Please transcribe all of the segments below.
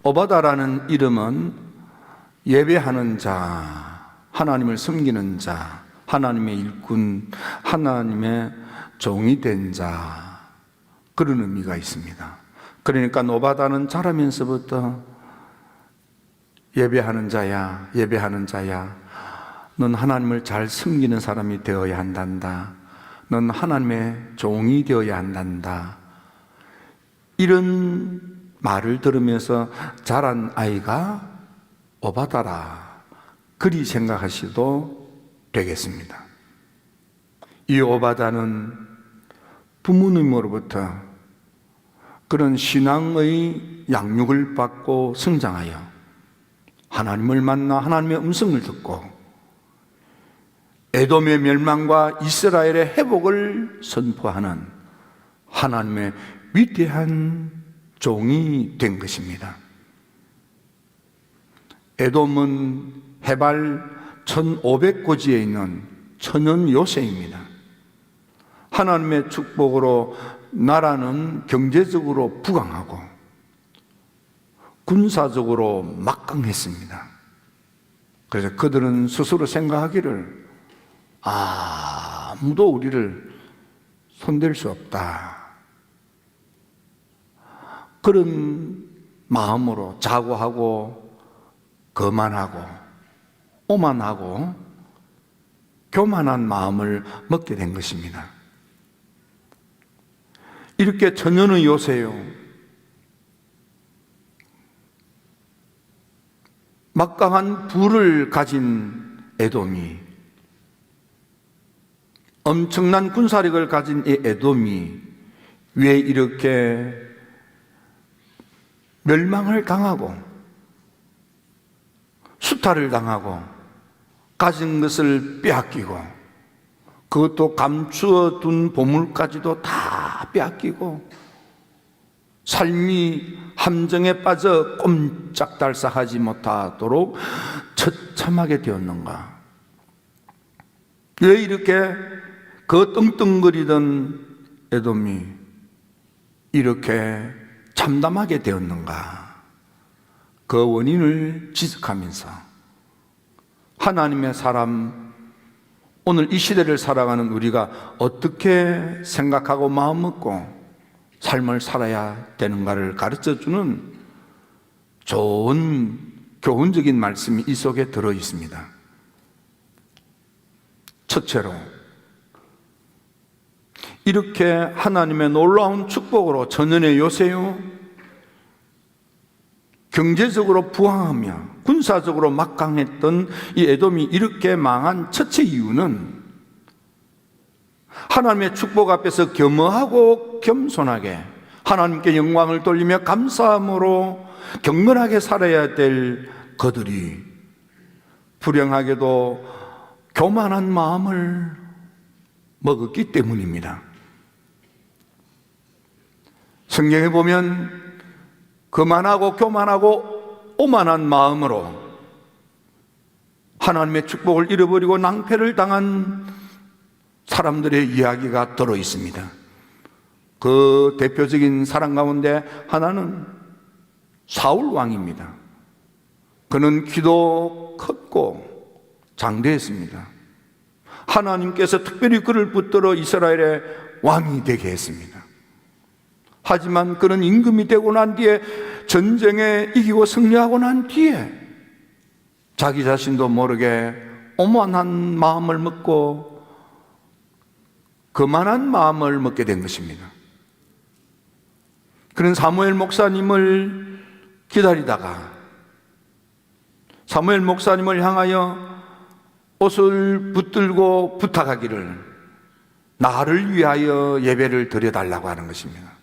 오바다라는 이름은 예배하는 자, 하나님을 섬기는 자, 하나님의 일꾼, 하나님의 종이 된 자, 그런 의미가 있습니다. 그러니까 오바다는 자라면서부터 예배하는 자야, 예배하는 자야, 넌 하나님을 잘 섬기는 사람이 되어야 한단다. 넌 하나님의 종이 되어야 한단다. 이런 말을 들으면서 자란 아이가 오바다라, 그리 생각하셔도 되겠습니다. 이 오바다는 부모님으로부터 그런 신앙의 양육을 받고 성장하여 하나님을 만나 하나님의 음성을 듣고 에돔의 멸망과 이스라엘의 회복을 선포하는 하나님의 위대한 종이 된 것입니다. 에돔은 해발 1500고지에 있는 천연 요새입니다. 하나님의 축복으로 나라는 경제적으로 부강하고 군사적으로 막강했습니다. 그래서 그들은 스스로 생각하기를 아무도 우리를 손댈 수 없다, 그런 마음으로 자고하고 거만하고 오만하고 교만한 마음을 먹게 된 것입니다. 이렇게 천연의 요새요, 막강한 부를 가진 에돔이, 엄청난 군사력을 가진 이 에돔이 왜 이렇게 멸망을 당하고 수탈을 당하고 가진 것을 빼앗기고 그것도 감추어 둔 보물까지도 다 빼앗기고 삶이 함정에 빠져 꼼짝달싹하지 못하도록 처참하게 되었는가? 왜 이렇게 그 떵떵거리던 에돔이 이렇게 참담하게 되었는가? 그 원인을 지적하면서 하나님의 사람, 오늘 이 시대를 살아가는 우리가 어떻게 생각하고 마음 먹고 삶을 살아야 되는가를 가르쳐주는 좋은 교훈적인 말씀이 이 속에 들어 있습니다. 첫째로, 이렇게 하나님의 놀라운 축복으로 천연의 요새요, 경제적으로 부강하며 군사적으로 막강했던 이 에돔이 이렇게 망한 첫째 이유는 하나님의 축복 앞에서 겸허하고 겸손하게 하나님께 영광을 돌리며 감사함으로 경건하게 살아야 될 그들이 불행하게도 교만한 마음을 먹었기 때문입니다. 성경에 보면 거만하고 교만하고 오만한 마음으로 하나님의 축복을 잃어버리고 낭패를 당한 사람들의 이야기가 들어 있습니다. 그 대표적인 사람 가운데 하나는 사울 왕입니다. 그는 키도 컸고 장대했습니다. 하나님께서 특별히 그를 붙들어 이스라엘의 왕이 되게 했습니다. 하지만 그는 임금이 되고 난 뒤에 전쟁에 이기고 승리하고 난 뒤에 자기 자신도 모르게 오만한 마음을 먹고 거만한 마음을 먹게 된 것입니다. 그는 사무엘 목사님을 기다리다가 사무엘 목사님을 향하여 옷을 붙들고 부탁하기를 나를 위하여 예배를 드려달라고 하는 것입니다.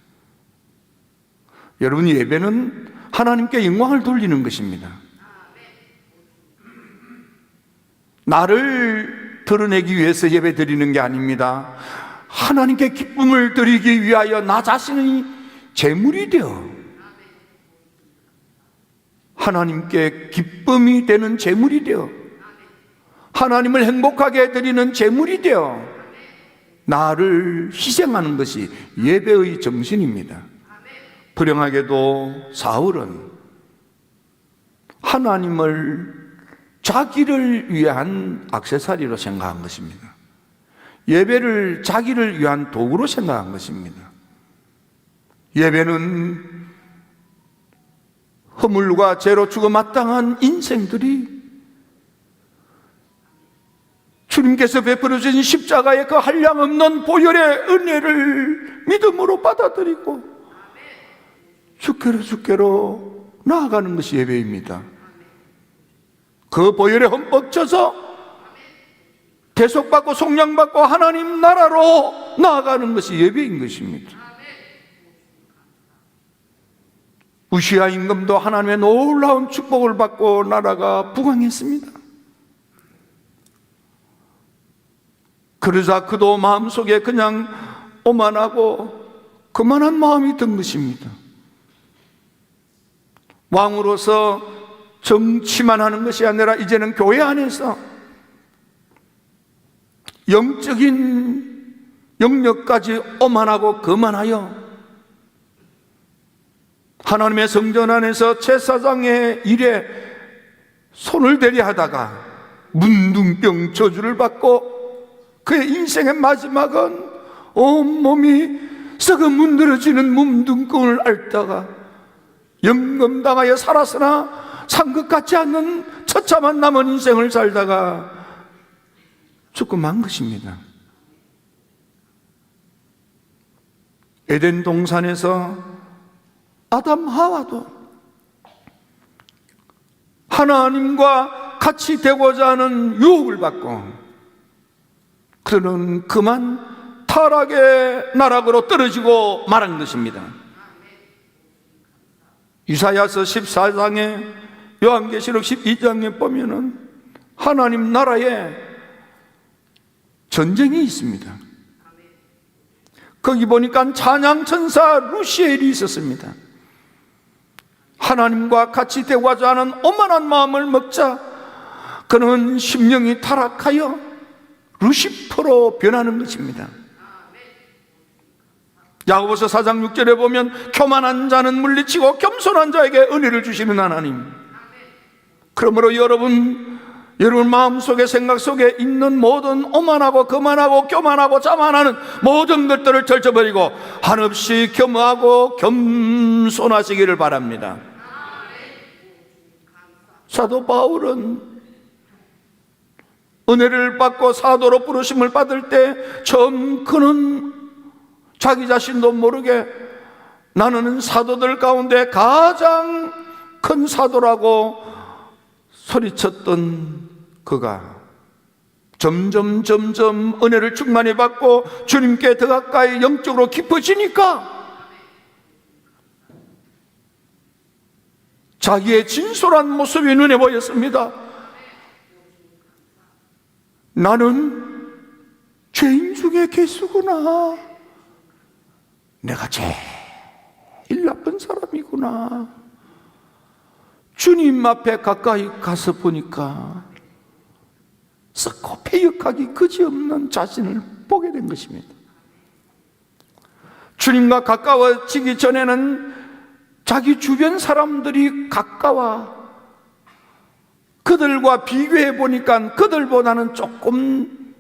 여러분, 예배는 하나님께 영광을 돌리는 것입니다. 나를 드러내기 위해서 예배 드리는 게 아닙니다. 하나님께 기쁨을 드리기 위하여 나 자신의 제물이 되어 하나님께 기쁨이 되는 제물이 되어 하나님을 행복하게 드리는 제물이 되어 나를 희생하는 것이 예배의 정신입니다. 불행하게도 사울은 하나님을 자기를 위한 액세서리로 생각한 것입니다. 예배를 자기를 위한 도구로 생각한 것입니다. 예배는 허물과 죄로 죽어 마땅한 인생들이 주님께서 베풀어 주신 십자가의 그 한량없는 보혈의 은혜를 믿음으로 받아들이고 주께로 나아가는 것이 예배입니다. 그 보혈에 흠뻑 젖어 대속받고 속량받고 하나님 나라로 나아가는 것이 예배인 것입니다. 우시아 임금도 하나님의 놀라운 축복을 받고 나라가 부강했습니다. 그러자 그도 마음속에 그냥 오만하고 그만한 마음이 든 것입니다. 왕으로서 정치만 하는 것이 아니라 이제는 교회 안에서 영적인 영역까지 오만하고 거만하여 하나님의 성전 안에서 제사장의 일에 손을 대려 하다가 문둥병 저주를 받고 그의 인생의 마지막은 온몸이 썩어 문드러지는 문둥병을 앓다가 영검당하여 살았으나 상급 같지 않는 처참한 남은 인생을 살다가 죽고 만 것입니다. 에덴 동산에서 아담 하와도 하나님과 같이 되고자 하는 유혹을 받고 그는 그만 타락의 나락으로 떨어지고 말한 것입니다. 이사야서 14장에 요한계시록 12장에 보면은 하나님 나라에 전쟁이 있습니다. 거기 보니까 찬양천사 루시엘이 있었습니다. 하나님과 같이 되고자 하는 오만한 마음을 먹자 그는 심령이 타락하여 루시퍼로 변하는 것입니다. 야고보서 4장 6절에 보면 교만한 자는 물리치고 겸손한 자에게 은혜를 주시는 하나님. 그러므로 여러분 마음속에 생각 속에 있는 모든 오만하고 거만하고 교만하고 자만하는 모든 것들을 떨쳐버리고 한없이 겸허하고 겸손하시기를 바랍니다. 사도 바울은 은혜를 받고 사도로 부르심을 받을 때 처음 그는 자기 자신도 모르게 나는 사도들 가운데 가장 큰 사도라고 소리쳤던 그가 점점 은혜를 충만히 받고 주님께 더 가까이 영적으로 깊어지니까 자기의 진솔한 모습이 눈에 보였습니다. 나는 죄인 중에 개수구나. 내가 제일 나쁜 사람이구나. 주님 앞에 가까이 가서 보니까 썩고 패역하기 그지없는 자신을 보게 된 것입니다. 주님과 가까워지기 전에는 자기 주변 사람들이 가까워 그들과 비교해 보니까 그들보다는 조금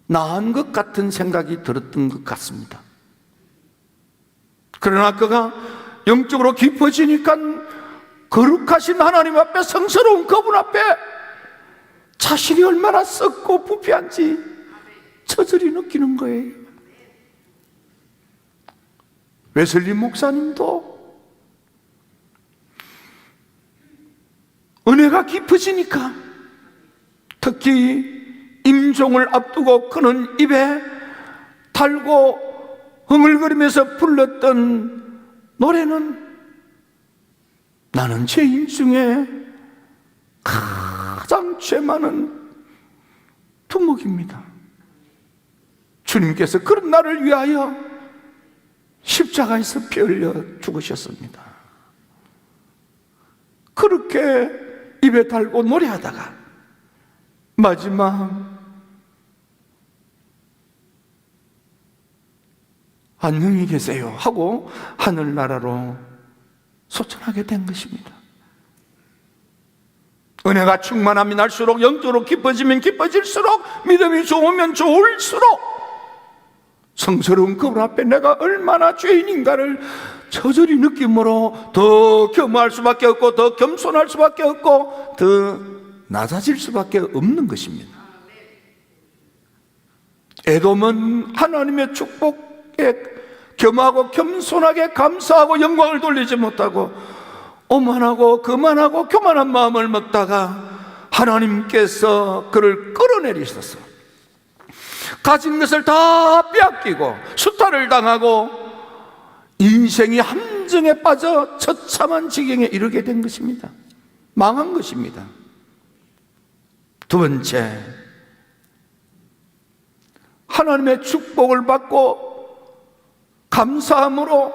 나은 것 같은 생각이 들었던 것 같습니다. 그러나 그가 영적으로 깊어지니까 거룩하신 하나님 앞에 성스러운 그분 앞에 자신이 얼마나 썩고 부패한지 저절히 느끼는 거예요. 웨슬리 목사님도 은혜가 깊어지니까 특히 임종을 앞두고 그는 입에 달고 흥얼거리면서 불렀던 노래는 나는 죄인 중에 가장 죄 많은 두목입니다. 주님께서 그런 나를 위하여 십자가에서 피 흘려 죽으셨습니다. 그렇게 입에 달고 노래하다가 마지막 안녕히 계세요 하고 하늘나라로 소천하게 된 것입니다. 은혜가 충만함이 날수록, 영적으로 깊어지면 깊어질수록, 믿음이 좋으면 좋을수록 성스러운 그분 앞에 내가 얼마나 죄인인가를 저절히 느낌으로 더 겸허할 수밖에 없고, 더 겸손할 수밖에 없고, 더 낮아질 수밖에 없는 것입니다. 에돔은 하나님의 축복에 겸하고 겸손하게 감사하고 영광을 돌리지 못하고 오만하고 거만하고 교만한 마음을 먹다가 하나님께서 그를 끌어내리셔서 가진 것을 다 빼앗기고 수탈을 당하고 인생이 함정에 빠져 처참한 지경에 이르게 된 것입니다. 망한 것입니다. 두 번째, 하나님의 축복을 받고 감사함으로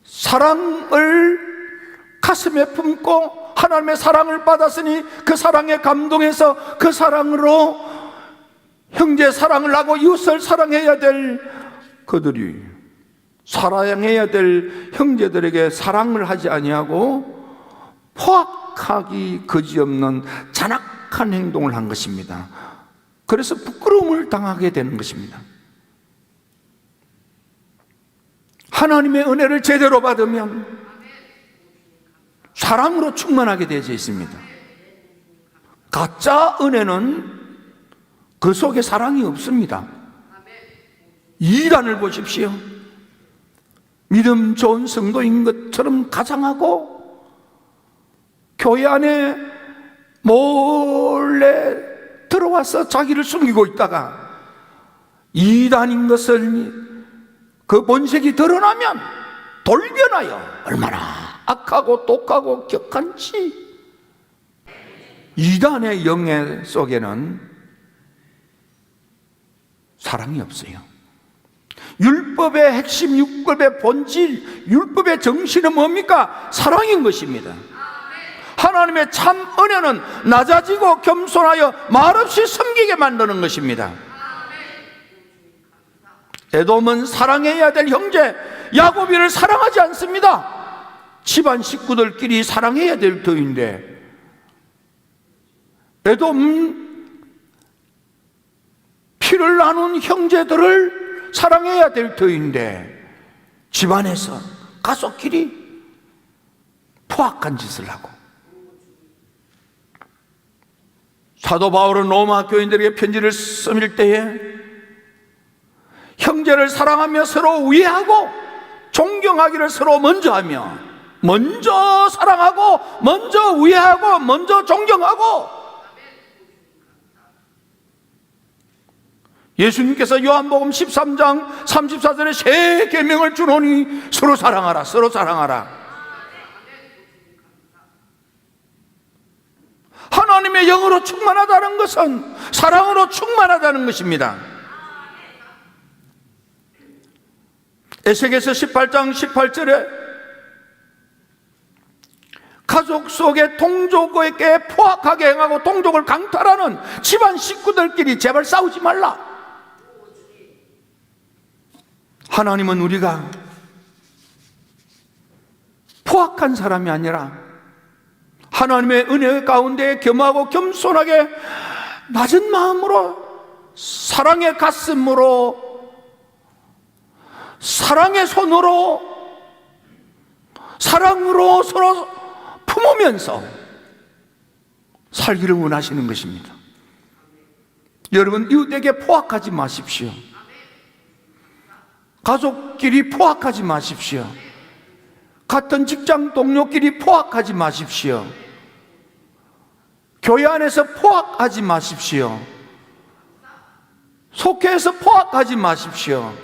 사랑을 가슴에 품고 하나님의 사랑을 받았으니 그 사랑에 감동해서 그 사랑으로 형제 사랑을 하고 이웃을 사랑해야 될 그들이 사랑해야 될 형제들에게 사랑을 하지 아니하고 포악하기 그지없는 잔악한 행동을 한 것입니다. 그래서 부끄러움을 당하게 되는 것입니다. 하나님의 은혜를 제대로 받으면 사랑으로 충만하게 되어져 있습니다. 가짜 은혜는 그 속에 사랑이 없습니다. 이단을 보십시오. 믿음 좋은 성도인 것처럼 가장하고 교회 안에 몰래 들어와서 자기를 숨기고 있다가 이단인 것을 그 본색이 드러나면 돌변하여 얼마나 악하고 독하고 격한지. 이단의 영예 속에는 사랑이 없어요. 율법의 핵심, 율법의 본질, 율법의 정신은 뭡니까? 사랑인 것입니다. 하나님의 참 은혜는 낮아지고 겸손하여 말없이 섬기게 만드는 것입니다. 에돔은 사랑해야 될 형제 야곱이를 사랑하지 않습니다. 집안 식구들끼리 사랑해야 될 터인데 에돔은 피를 나눈 형제들을 사랑해야 될 터인데 집안에서 가족끼리 포악한 짓을 하고. 사도 바울은 로마 교인들에게 편지를 써밀 때에 형제를 사랑하며 서로 우애하고 존경하기를 서로 먼저 하며, 먼저 사랑하고 먼저 우애하고 먼저 존경하고. 예수님께서 요한복음 13장 34절에 새 계명을 주노니 서로 사랑하라, 서로 사랑하라. 하나님의 영으로 충만하다는 것은 사랑으로 충만하다는 것입니다. 에스겔서 18장 18절에 가족 속에 동족에게 포악하게 행하고 동족을 강탈하는 집안 식구들끼리 제발 싸우지 말라. 하나님은 우리가 포악한 사람이 아니라 하나님의 은혜 가운데 겸하고 겸손하게 낮은 마음으로 사랑의 가슴으로 사랑의 손으로 사랑으로 서로 품으면서 살기를 원하시는 것입니다. 여러분, 이웃에게 포악하지 마십시오. 가족끼리 포악하지 마십시오. 같은 직장 동료끼리 포악하지 마십시오. 교회 안에서 포악하지 마십시오. 속회에서 포악하지 마십시오.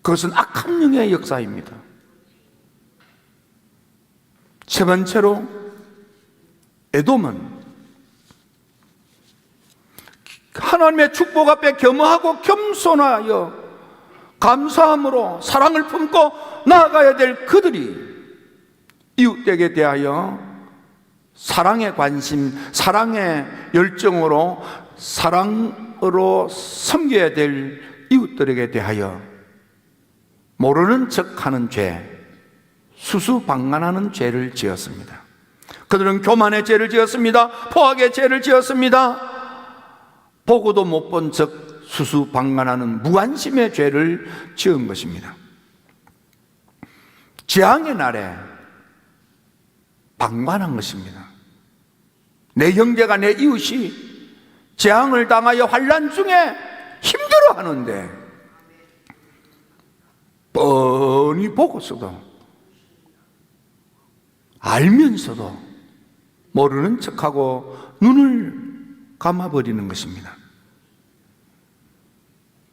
그것은 악한 영의 역사입니다. 세 번째로 에돔은 하나님의 축복 앞에 겸허하고 겸손하여 감사함으로 사랑을 품고 나아가야 될 그들이 이웃에게 대하여 사랑의 관심, 사랑의 열정으로 사랑으로 섬겨야 될 이웃들에게 대하여 모르는 척하는 죄, 수수방관하는 죄를 지었습니다. 그들은 교만의 죄를 지었습니다. 포악의 죄를 지었습니다. 보고도 못 본 척 수수방관하는 무관심의 죄를 지은 것입니다. 재앙의 날에 방관한 것입니다. 내 형제가, 내 이웃이 재앙을 당하여 환난 중에 힘들어하는데 뻔히 보고서도, 알면서도 모르는 척하고 눈을 감아버리는 것입니다.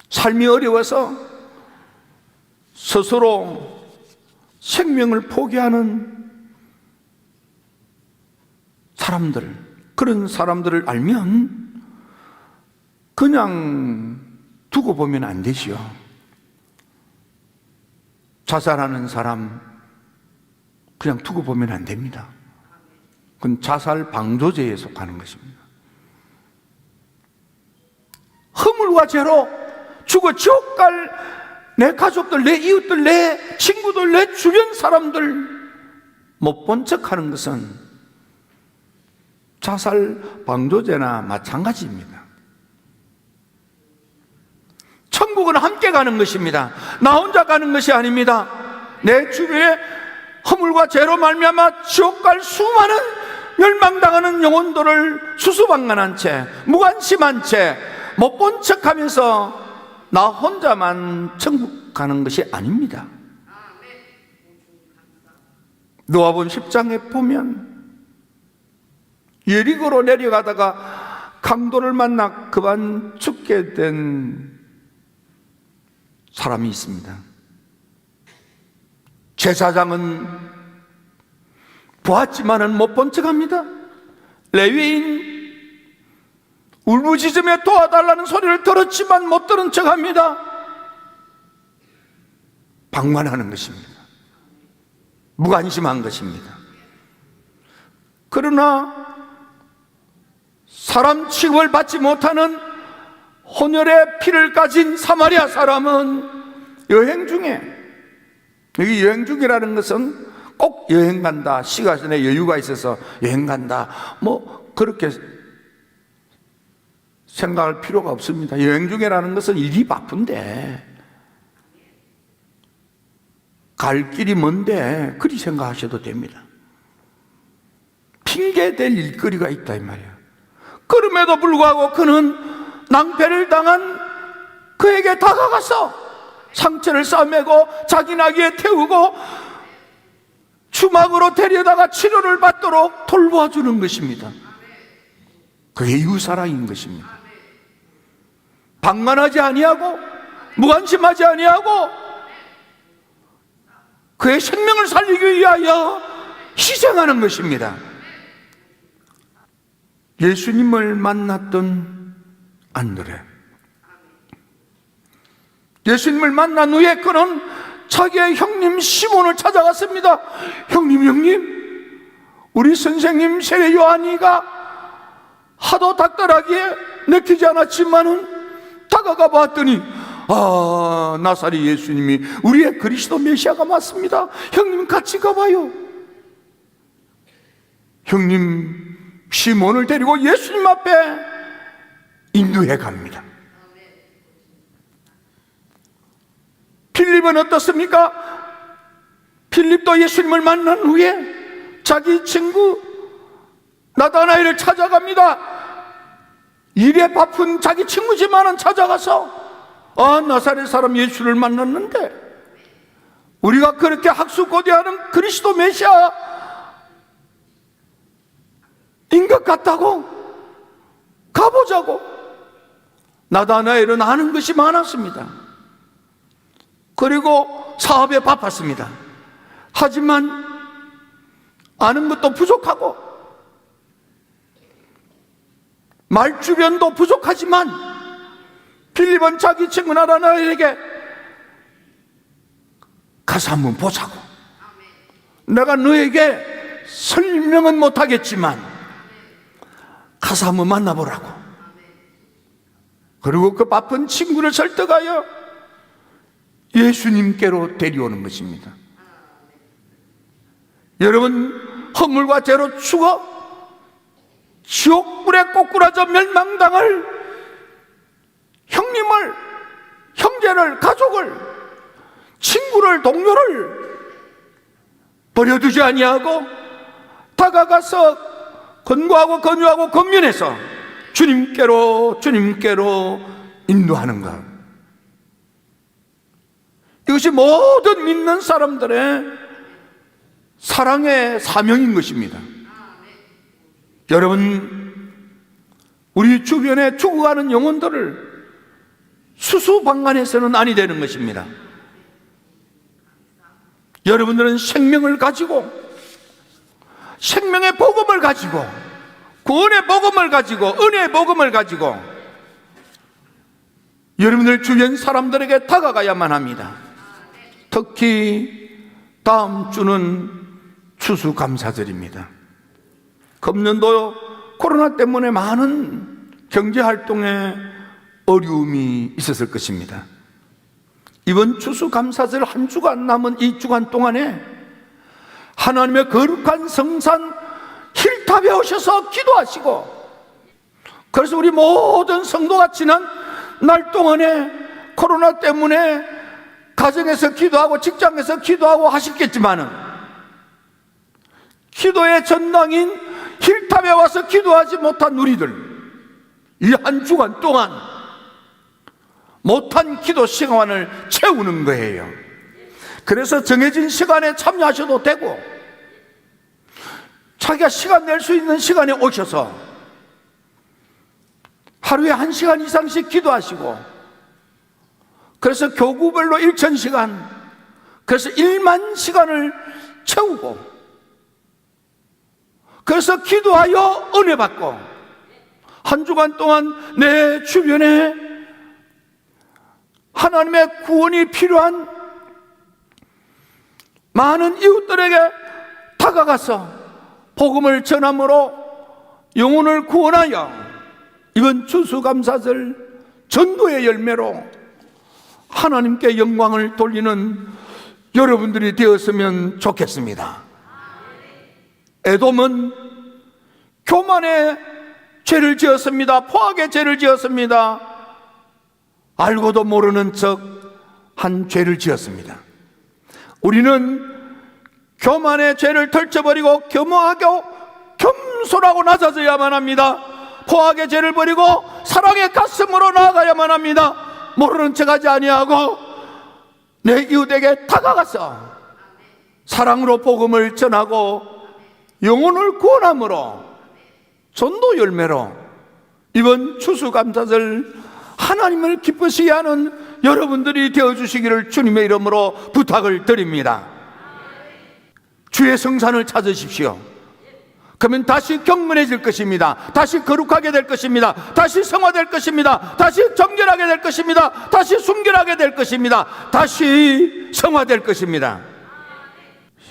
삶이 어려워서 스스로 생명을 포기하는 사람들, 그런 사람들을 알면 그냥 두고 보면 안 되지요. 자살하는 사람 그냥 두고 보면 안 됩니다. 그건 자살 방조죄에 속하는 것입니다. 허물과 죄로 죽어 지옥 갈 내 가족들, 내 이웃들, 내 친구들, 내 주변 사람들 못 본 척하는 것은 자살 방조죄나 마찬가지입니다. 천국은 함께 가는 것입니다. 나 혼자 가는 것이 아닙니다. 내 주변에 허물과 죄로 말미암아 지옥 갈 수많은 멸망당하는 영혼들을 수수방관한 채, 무관심한 채, 못 본 척하면서 나 혼자만 천국 가는 것이 아닙니다. 누가복음 10장에 보면 예리고로 내려가다가 강도를 만나 그만 죽게 된 사람이 있습니다. 제사장은 보았지만은 못 본 척합니다. 레위인 울부짖으며 도와달라는 소리를 들었지만 못 들은 척합니다. 방관하는 것입니다. 무관심한 것입니다. 그러나 사람 취급을 받지 못하는 혼혈의 피를 가진 사마리아 사람은 여행 중에, 여기 여행 중이라는 것은 꼭 여행 간다, 시간에 여유가 있어서 여행 간다, 뭐 그렇게 생각할 필요가 없습니다. 여행 중이라는 것은 일이 바쁜데, 갈 길이 먼데 그리 생각하셔도 됩니다. 핑계댈 일거리가 있다 이 말이에요. 그럼에도 불구하고 그는 낭패를 당한 그에게 다가가서 상처를 싸매고 자기 나귀에 태우고 주막으로 데려다가 치료를 받도록 돌보아주는 것입니다. 그게 이웃사랑인 것입니다. 방관하지 아니하고 무관심하지 아니하고 그의 생명을 살리기 위하여 희생하는 것입니다. 예수님을 만났던 안드레, 예수님을 만난 후에 그는 자기의 형님 시몬을 찾아갔습니다. 형님, 우리 선생님 세례 요한이가 하도 닥달하기에 내키지 않았지만은 다가가 봤더니 나사렛 예수님이 우리의 그리스도 메시아가 맞습니다. 형님 같이 가봐요. 형님 시몬을 데리고 예수님 앞에 인도해 갑니다. 필립은 어떻습니까? 필립도 예수님을 만난 후에 자기 친구 나다나엘을 찾아갑니다. 일에 바쁜 자기 친구지만은 찾아가서 나사렛 사람 예수를 만났는데 우리가 그렇게 학수고대하는 그리스도 메시아인 것 같다고 가보자고. 나다나엘은 아는 것이 많았습니다. 그리고 사업에 바빴습니다. 하지만 아는 것도 부족하고 말주변도 부족하지만 필립은 자기 친구 나다나엘에게 가서 한번 보자고. 내가 너에게 설명은 못하겠지만 가서 한번 만나보라고. 그리고 그 바쁜 친구를 설득하여 예수님께로 데려오는 것입니다. 여러분, 허물과 죄로 죽어 지옥불에 꼬꾸라져 멸망당할 형님을, 형제를, 가족을, 친구를, 동료를 버려두지 아니하고 다가가서 권고하고 권유하고 권면해서 주님께로 인도하는 것, 이것이 모든 믿는 사람들의 사랑의 사명인 것입니다. 여러분, 우리 주변에 죽어가는 영혼들을 수수방관해서는 아니 되는 것입니다. 여러분들은 생명을 가지고, 생명의 복음을 가지고, 구원의 복음을 가지고, 은혜의 복음을 가지고 여러분들 주변 사람들에게 다가가야만 합니다. 특히 다음 주는 추수감사절입니다. 금년도 코로나 때문에 많은 경제활동에 어려움이 있었을 것입니다. 이번 추수감사절 한 주간 남은 이 주간 동안에 하나님의 거룩한 성산 힐탑에 오셔서 기도하시고, 그래서 우리 모든 성도가 지난 날 동안에 코로나 때문에 가정에서 기도하고 직장에서 기도하고 하셨겠지만은, 기도의 전당인 힐탑에 와서 기도하지 못한 우리들, 이 한 주간 동안 못한 기도 시간을 채우는 거예요. 그래서 정해진 시간에 참여하셔도 되고, 자기가 시간 낼 수 있는 시간에 오셔서 하루에 1시간 이상씩 기도하시고, 그래서 교구별로 1000시간, 그래서 1만 시간을 채우고, 그래서 기도하여 은혜 받고, 한 주간 동안 내 주변에 하나님의 구원이 필요한 많은 이웃들에게 다가가서 복음을 전함으로 영혼을 구원하여 이번 추수감사절 전도의 열매로 하나님께 영광을 돌리는 여러분들이 되었으면 좋겠습니다. 에돔은 교만의 죄를 지었습니다. 포악의 죄를 지었습니다. 알고도 모르는 척 한 죄를 지었습니다. 우리는 교만의 죄를 덜쳐버리고 겸허하고 겸손하고 낮아져야만 합니다. 포악의 죄를 버리고 사랑의 가슴으로 나아가야만 합니다. 모르는 척하지 아니하고 내 이웃에게 다가가서 사랑으로 복음을 전하고 영혼을 구원함으로 전도 열매로 이번 추수감사절 하나님을 기쁘시게 하는 여러분들이 되어주시기를 주님의 이름으로 부탁을 드립니다. 주의 성산을 찾으십시오. 그러면 다시 경건해질 것입니다. 다시 거룩하게 될 것입니다. 다시 성화될 것입니다. 다시 정결하게 될 것입니다. 다시 순결하게 될 것입니다. 다시 성화될 것입니다.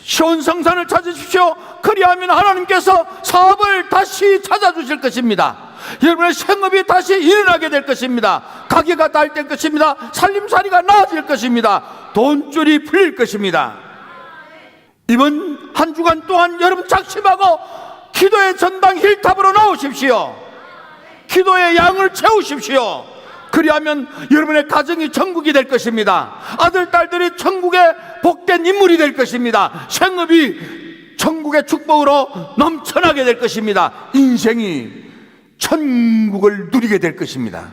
시온 성산을 찾으십시오. 그리하면 하나님께서 사업을 다시 찾아주실 것입니다. 여러분의 생업이 다시 일어나게 될 것입니다. 가게가 달 것입니다. 살림살이가 나아질 것입니다. 돈줄이 풀릴 것입니다. 이번 한 주간 동안 여러분 작심하고 기도의 전당 힐탑으로 나오십시오. 기도의 양을 채우십시오. 그리하면 여러분의 가정이 천국이 될 것입니다. 아들, 딸들이 천국의 복된 인물이 될 것입니다. 생업이 천국의 축복으로 넘쳐나게 될 것입니다. 인생이 천국을 누리게 될 것입니다.